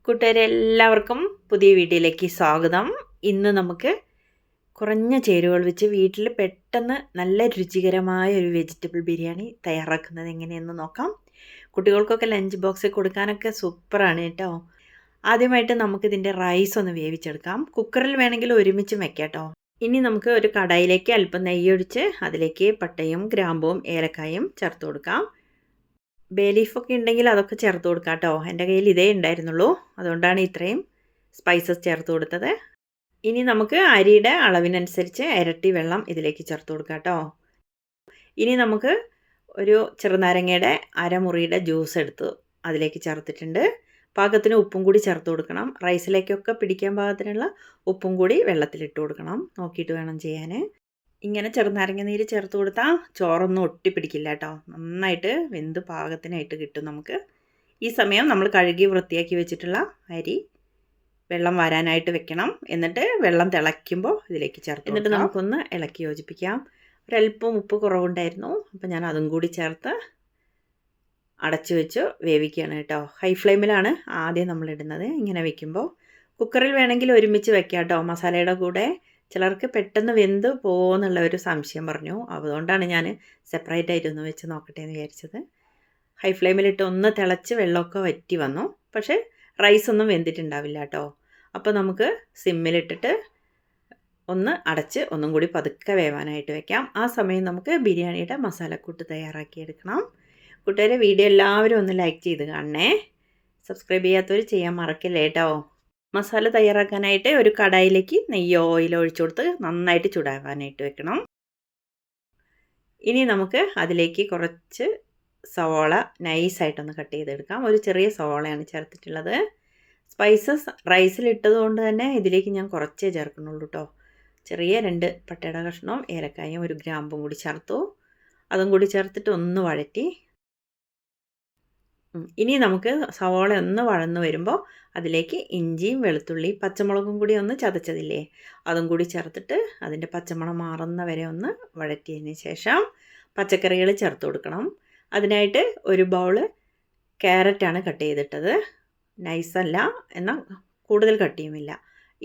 കൂട്ടുകാരെ എല്ലാവർക്കും പുതിയ വീഡിയോയിലേക്ക് സ്വാഗതം. ഇന്ന് നമുക്ക് കുറഞ്ഞ ചേരുവകൾ വെച്ച് വീട്ടിൽ പെട്ടെന്ന് നല്ല രുചികരമായ ഒരു വെജിറ്റബിൾ ബിരിയാണി തയ്യാറാക്കുന്നത് എങ്ങനെയെന്ന് നോക്കാം. കുട്ടികൾക്കൊക്കെ ലഞ്ച് ബോക്സിൽ കൊടുക്കാനൊക്കെ സൂപ്പറാണ് കേട്ടോ. ആദ്യമായിട്ട് നമുക്കിതിൻ്റെ റൈസ് ഒന്ന് വേവിച്ചെടുക്കാം. കുക്കറിൽ വേണമെങ്കിൽ ഒരുമിച്ചും വെക്കാം കേട്ടോ. ഇനി നമുക്ക് ഒരു കടായിലേക്ക് അല്പം നെയ്യൊഴിച്ച് അതിലേക്ക് പട്ടയും ഗ്രാമ്പും ഏലക്കായും ചേർത്ത് കൊടുക്കാം. ബേ ലീഫൊക്കെ ഉണ്ടെങ്കിൽ അതൊക്കെ ചേർത്ത് കൊടുക്കാം കേട്ടോ. എൻ്റെ കയ്യിൽ ഇതേ ഉണ്ടായിരുന്നുള്ളൂ, അതുകൊണ്ടാണ് ഇത്രയും സ്പൈസസ് ചേർത്ത് കൊടുത്തത്. ഇനി നമുക്ക് അരിയുടെ അളവിനനുസരിച്ച് ഇരട്ടി വെള്ളം ഇതിലേക്ക് ചേർത്ത് കൊടുക്കാം കേട്ടോ. ഇനി നമുക്ക് ഒരു ചെറുനാരങ്ങയുടെ അരമുറിയുടെ ജ്യൂസ് എടുത്ത് അതിലേക്ക് ചേർത്തിട്ടുണ്ട്. പാകത്തിന് ഉപ്പും കൂടി ചേർത്ത് കൊടുക്കണം. റൈസിലേക്കൊക്കെ പിടിക്കാൻ പാകത്തിനുള്ള ഉപ്പും കൂടി വെള്ളത്തിലിട്ട് കൊടുക്കണം. നോക്കിയിട്ട് വേണം ചെയ്യാൻ. ഇങ്ങനെ ചെറുനാരങ്ങ നീര് ചേർത്ത് കൊടുത്താൽ ചോറൊന്നും ഒട്ടിപ്പിടിക്കില്ല കേട്ടോ. നന്നായിട്ട് വെന്ത് പാകത്തിനായിട്ട് കിട്ടും നമുക്ക്. ഈ സമയം നമ്മൾ കഴുകി വൃത്തിയാക്കി വെച്ചിട്ടുള്ള അരി വെള്ളം വരാനായിട്ട് വെക്കണം. എന്നിട്ട് വെള്ളം തിളയ്ക്കുമ്പോൾ ഇതിലേക്ക് ചേർത്ത് എന്നിട്ട് നമുക്കൊന്ന് ഇളക്കി യോജിപ്പിക്കാം. ഒരല്പം ഉപ്പ് കുറവുണ്ടായിരുന്നു, അപ്പോൾ ഞാൻ അതും കൂടി ചേർത്ത് അടച്ചു വെച്ച് വേവിക്കുകയാണ് കേട്ടോ. ഹൈ ഫ്ലെയിമിലാണ് ആദ്യം നമ്മൾ ഇടുന്നത്. ഇങ്ങനെ വെക്കുമ്പോൾ കുക്കറിൽ വേണമെങ്കിൽ ഒരുമിച്ച് വെക്കാം കേട്ടോ മസാലയുടെ കൂടെ. ചിലർക്ക് പെട്ടെന്ന് വെന്ത് പോകുമെന്നുള്ള ഒരു സംശയം പറഞ്ഞു, അതുകൊണ്ടാണ് ഞാൻ സെപ്പറേറ്റ് ആയിട്ടൊന്ന് വെച്ച് നോക്കട്ടെ എന്ന് വിചാരിച്ചത്. ഹൈ ഫ്ലെയിമിലിട്ട് ഒന്ന് തിളച്ച് വെള്ളമൊക്കെ വറ്റി വന്നു, പക്ഷേ റൈസൊന്നും വെന്തിട്ടുണ്ടാവില്ല കേട്ടോ. അപ്പോൾ നമുക്ക് സിമ്മിലിട്ടിട്ട് ഒന്ന് അടച്ച് ഒന്നും കൂടി പതുക്കെ വേവാനായിട്ട് വെക്കാം. ആ സമയം നമുക്ക് ബിരിയാണിയുടെ മസാലക്കൂട്ട് തയ്യാറാക്കിയെടുക്കണം. കൂട്ടുകാരെ, വീഡിയോ എല്ലാവരും ഒന്ന് ലൈക്ക് ചെയ്ത് കാണണേ. സബ്സ്ക്രൈബ് ചെയ്യാത്തവർ ചെയ്യാൻ മറക്കില്ല കേട്ടോ. മസാല തയ്യാറാക്കാനായിട്ട് ഒരു കടായിലേക്ക് നെയ്യോ ഓയിലോ ഒഴിച്ചു കൊടുത്ത് നന്നായിട്ട് ചൂടാകാനായിട്ട് വെക്കണം. ഇനി നമുക്ക് അതിലേക്ക് കുറച്ച് സവോള നൈസായിട്ടൊന്ന് കട്ട് ചെയ്തെടുക്കാം. ഒരു ചെറിയ സവോളയാണ് ചേർത്തിട്ടുള്ളത്. സ്പൈസസ് റൈസിലിട്ടത് കൊണ്ട് തന്നെ ഇതിലേക്ക് ഞാൻ കുറച്ചേ ചേർക്കുന്നുള്ളൂ കേട്ടോ. ചെറിയ 2 പട്ടയുടെ കഷ്ണവും ഏലക്കായും ഒരു ഗ്രാമ്പും കൂടി ചേർത്തു. അതും കൂടി ചേർത്തിട്ട് ഒന്ന് വഴറ്റി. ഇനി നമുക്ക് സവോള ഒന്ന് വഴന്ന് വരുമ്പോൾ അതിലേക്ക് ഇഞ്ചിയും വെളുത്തുള്ളി പച്ചമുളകും കൂടി ഒന്ന് ചതച്ചതില്ലേ, അതും കൂടി ചേർത്തിട്ട് അതിൻ്റെ പച്ചമണം മാറുന്ന വരെ ഒന്ന് വഴറ്റിയതിന് ശേഷം പച്ചക്കറികൾ ചേർത്ത് കൊടുക്കണം. അതിനായിട്ട് ഒരു ബൗള് ക്യാരറ്റാണ് കട്ട് ചെയ്തിട്ടത്. നൈസല്ല, എന്നാൽ കൂടുതൽ കട്ടിയുമില്ല.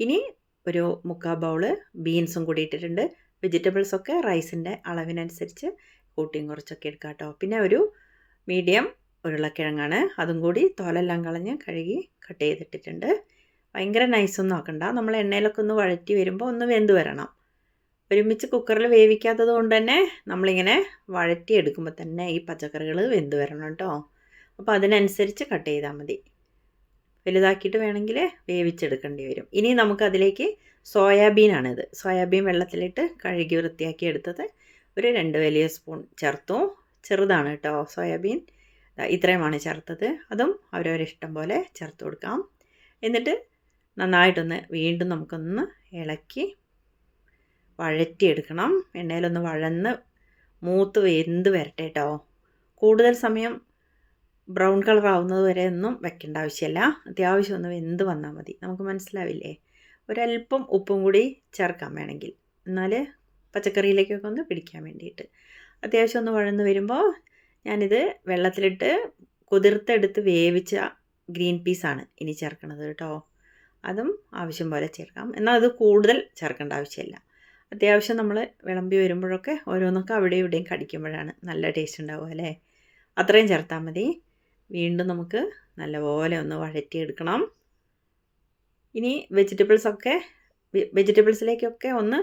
ഇനി ഒരു 3/4 ബൗള് ബീൻസും കൂടി ഇട്ടിട്ടുണ്ട്. വെജിറ്റബിൾസൊക്കെ റൈസിൻ്റെ അളവിനനുസരിച്ച് കൂട്ടിയും കുറച്ചൊക്കെ എടുക്കാം കേട്ടോ. പിന്നെ ഒരു മീഡിയം ഉരുളക്കിഴങ്ങാണ്, അതും കൂടി തോലെല്ലാം കളഞ്ഞ് കഴുകി കട്ട് ചെയ്തിട്ടിട്ടുണ്ട്. ഭയങ്കര നൈസൊന്നും ആക്കണ്ട, നമ്മൾ എണ്ണയിലൊക്കെ ഒന്ന് വഴറ്റി വരുമ്പോൾ ഒന്ന് വെന്ത് വരണം. ഒരുമിച്ച് കുക്കറിൽ വേവിക്കാത്തത് കൊണ്ട് തന്നെ നമ്മളിങ്ങനെ വഴറ്റി എടുക്കുമ്പോൾ തന്നെ ഈ പച്ചക്കറികൾ വെന്ത് വരണം കേട്ടോ. അപ്പോൾ അതിനനുസരിച്ച് കട്ട് ചെയ്താൽ മതി. വലുതാക്കിയിട്ട് വേണമെങ്കിൽ വേവിച്ചെടുക്കേണ്ടി വരും. ഇനി നമുക്കതിലേക്ക് സോയാബീനാണിത്. സോയാബീൻ വെള്ളത്തിലിട്ട് കഴുകി വൃത്തിയാക്കി എടുത്തത് ഒരു 2 വലിയ സ്പൂൺ ചേർത്തു. ചെറുതാണ് കേട്ടോ സോയാബീൻ. ഇത്രയുമാണ് ചേർത്തത്. അതും അവരവരെ ഇഷ്ടം പോലെ ചേർത്ത് കൊടുക്കാം. എന്നിട്ട് നന്നായിട്ടൊന്ന് വീണ്ടും നമുക്കൊന്ന് ഇളക്കി വഴറ്റിയെടുക്കണം. എണ്ണയിലൊന്ന് വഴന്ന് മൂത്ത് വെന്ത് വരട്ടെ കേട്ടോ. കൂടുതൽ സമയം ബ്രൗൺ കളർ ആവുന്നത് വരെ ഒന്നും വെക്കേണ്ട ആവശ്യമില്ല. അത്യാവശ്യം ഒന്ന് വെന്ത് വന്നാൽ മതി. നമുക്ക് മനസ്സിലാവില്ലേ? ഒരല്പം ഉപ്പും കൂടി ചേർക്കാം വേണമെങ്കിൽ, എന്നാൽ പച്ചക്കറിയിലേക്കൊക്കെ ഒന്ന് പിടിക്കാൻ വേണ്ടിയിട്ട്. അത്യാവശ്യം ഒന്ന് വഴന്ന് വരുമ്പോൾ ഞാനിത് വെള്ളത്തിലിട്ട് കുതിർത്തെടുത്ത് വേവിച്ച ഗ്രീൻ പീസാണ് ഇനി ചേർക്കണത് കേട്ടോ. അതും ആവശ്യം പോലെ ചേർക്കാം, എന്നാൽ അത് കൂടുതൽ ചേർക്കേണ്ട ആവശ്യമില്ല. അത്യാവശ്യം നമ്മൾ വിളമ്പി വരുമ്പോഴൊക്കെ ഓരോന്നൊക്കെ അവിടെയും ഇവിടെയും കടിക്കുമ്പോഴാണ് നല്ല ടേസ്റ്റ് ഉണ്ടാവുക അല്ലേ. അത്രയും ചേർത്താൽ മതി. വീണ്ടും നമുക്ക് നല്ലപോലെ ഒന്ന് വഴറ്റിയെടുക്കണം. ഇനി വെജിറ്റബിൾസിലേക്കൊക്കെ ഒന്ന്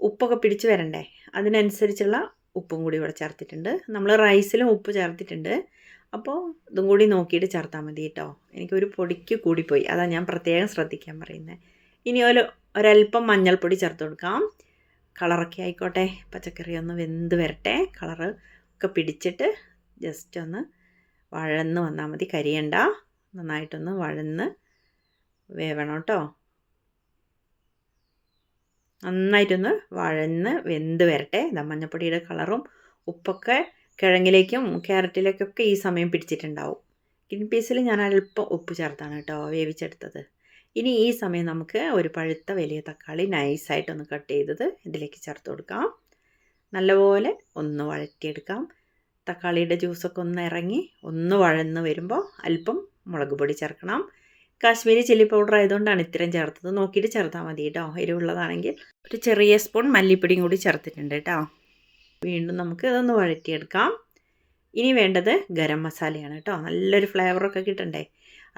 ഉപ്പൊക്കെ പിടിച്ച് വരണ്ടേ, അതിനനുസരിച്ചുള്ള ഉപ്പും കൂടി ഇവിടെ ചേർത്തിട്ടുണ്ട്. നമ്മൾ റൈസിലും ഉപ്പ് ചേർത്തിട്ടുണ്ട്, അപ്പോൾ ഇതും കൂടി നോക്കിയിട്ട് ചേർത്താൽ മതി കേട്ടോ. എനിക്കൊരു പൊടിക്ക് കൂടിപ്പോയി, അതാണ് ഞാൻ പ്രത്യേകം ശ്രദ്ധിക്കാൻ പറയുന്നത്. ഇനി ഒരല്പം മഞ്ഞൾപ്പൊടി ചേർത്ത് കൊടുക്കാം. കളറൊക്കെ ആയിക്കോട്ടെ, പച്ചക്കറി ഒന്ന് വെന്ത് വരട്ടെ. കളറ് ഒക്കെ പിടിച്ചിട്ട് ജസ്റ്റ് ഒന്ന് വഴന്ന് വന്നാൽ മതി, കരിയണ്ട. നന്നായിട്ടൊന്ന് വഴന്ന് വേവണം കേട്ടോ. നന്നായിട്ടൊന്ന് വഴന്ന് വെന്ത് വരട്ടെ. മഞ്ഞപ്പൊടിയുടെ കളറും ഉപ്പൊക്കെ കിഴങ്ങിലേക്കും ക്യാരറ്റിലേക്കൊക്കെ ഈ സമയം പിടിച്ചിട്ടുണ്ടാവും. ഗ്രീൻ പീസിൽ ഞാൻ അല്പം ഉപ്പ് ചേർത്താണ് കേട്ടോ വേവിച്ചെടുത്തത്. ഇനി ഈ സമയം നമുക്ക് ഒരു പഴുത്ത വലിയ തക്കാളി നൈസായിട്ടൊന്ന് കട്ട് ചെയ്തത് ഇതിലേക്ക് ചേർത്ത് കൊടുക്കാം. നല്ലപോലെ ഒന്ന് വഴറ്റിയെടുക്കാം. തക്കാളിയുടെ ജ്യൂസൊക്കെ ഒന്ന് ഇറങ്ങി ഒന്ന് വഴന്ന് വരുമ്പോൾ അല്പം മുളക് പൊടി ചേർക്കണം. കാശ്മീരി ചില്ലി പൗഡർ ആയതുകൊണ്ടാണ് ഇത്രയും ചേർത്തത്. നോക്കിയിട്ട് ചേർത്താൽ മതി കേട്ടോ. എരിവുള്ളതാണെങ്കിൽ ഒരു ചെറിയ സ്പൂൺ മല്ലിപ്പൊടിയും കൂടി ചേർത്തിട്ടുണ്ട് കേട്ടോ. വീണ്ടും നമുക്ക് ഇതൊന്ന് വഴറ്റിയെടുക്കാം. ഇനി വേണ്ടത് ഗരം മസാലയാണ് കേട്ടോ. നല്ലൊരു ഫ്ലേവറൊക്കെ കിട്ടണ്ടേ,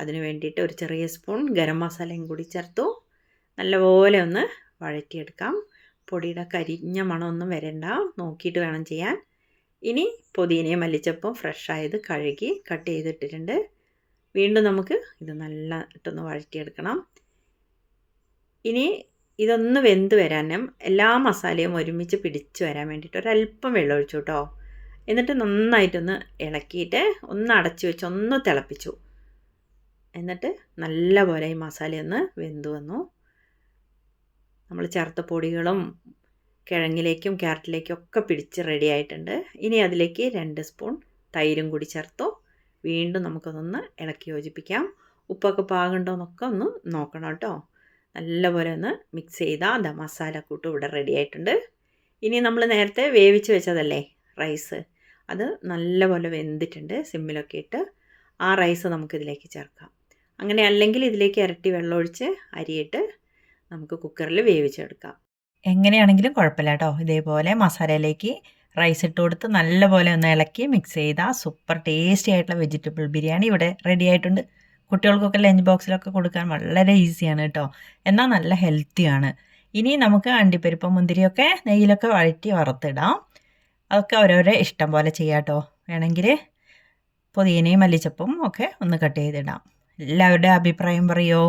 അതിന് വേണ്ടിയിട്ട് ഒരു ചെറിയ സ്പൂൺ ഗരം മസാലയും കൂടി ചേർത്തു. നല്ലപോലെ ഒന്ന് വഴറ്റിയെടുക്കാം. പൊടിയുടെ കരിഞ്ഞ മണമൊന്നും വരണ്ട, നോക്കിയിട്ട് വേണം ചെയ്യാൻ. ഇനി പുതിനയും മല്ലിച്ചപ്പും ഫ്രഷായത് കഴുകി കട്ട് ചെയ്തിട്ടിട്ടുണ്ട്. വീണ്ടും നമുക്ക് ഇത് നല്ലതായിട്ടൊന്ന് വഴറ്റിയെടുക്കണം. ഇനി ഇതൊന്ന് വെന്ത് വരാനും എല്ലാ മസാലയും ഒരുമിച്ച് പിടിച്ച് വരാൻ വേണ്ടിയിട്ട് ഒരല്പം വെള്ളം ഒഴിച്ചു കേട്ടോ. എന്നിട്ട് നന്നായിട്ടൊന്ന് ഇളക്കിയിട്ട് ഒന്ന് അടച്ചു വെച്ച് ഒന്ന് തിളപ്പിച്ചു. എന്നിട്ട് നല്ലപോലെ ഈ മസാലയൊന്ന് വെന്ത് വന്നു. നമ്മൾ ചേർത്ത പൊടികളും കിഴങ്ങിലേക്കും ക്യാരറ്റിലേക്കും ഒക്കെ പിടിച്ച് റെഡി ആയിട്ടുണ്ട്. ഇനി അതിലേക്ക് 2 സ്പൂൺ തൈരും കൂടി ചേർത്തു. വീണ്ടും നമുക്കൊന്ന് ഇളക്കി യോജിപ്പിക്കാം. ഉപ്പൊക്കെ പാകമുണ്ടോയെന്നൊക്കെ ഒന്ന് നോക്കണം കേട്ടോ. നല്ലപോലെ ഒന്ന് മിക്സ് ചെയ്താൽ മസാലക്കൂട്ട് ഇവിടെ റെഡി ആയിട്ടുണ്ട്. ഇനി നമ്മൾ നേരത്തെ വേവിച്ച് വെച്ചതല്ലേ റൈസ്, അത് നല്ലപോലെ വെന്തിട്ടുണ്ട്. സിമ്മിലൊക്കെ ഇട്ട് ആ റൈസ് നമുക്കിതിലേക്ക് ചേർക്കാം. അങ്ങനെ അല്ലെങ്കിൽ ഇതിലേക്ക് ഇരട്ടി വെള്ളമൊഴിച്ച് അരിയിട്ട് നമുക്ക് കുക്കറിൽ വേവിച്ചെടുക്കാം. എങ്ങനെയാണെങ്കിലും കുഴപ്പമില്ല കേട്ടോ. ഇതേപോലെ മസാലയിലേക്ക് റൈസ് ഇട്ട് കൊടുത്ത് നല്ലപോലെ ഒന്ന് ഇളക്കി മിക്സ് ചെയ്താൽ സൂപ്പർ ടേസ്റ്റി ആയിട്ടുള്ള വെജിറ്റബിൾ ബിരിയാണി ഇവിടെ റെഡി ആയിട്ടുണ്ട്. കുട്ടികൾക്കൊക്കെ ലഞ്ച് ബോക്സിലൊക്കെ കൊടുക്കാൻ വളരെ ഈസിയാണ് കേട്ടോ. എന്നാൽ നല്ല ഹെൽത്തിയാണ്. ഇനി നമുക്ക് അണ്ടിപ്പരിപ്പ് മുന്തിരിയൊക്കെ നെയ്യിലൊക്കെ വഴറ്റി വറുത്തിടാം. അതൊക്കെ ഓരോരോ ഇഷ്ടം പോലെ ചെയ്യാം കേട്ടോ. വേണമെങ്കിൽ പുതിനയും മല്ലിച്ചപ്പും ഒക്കെ ഒന്ന് കട്ട് ചെയ്തിടാം. എല്ലാവരുടെ അഭിപ്രായം പറയുമോ?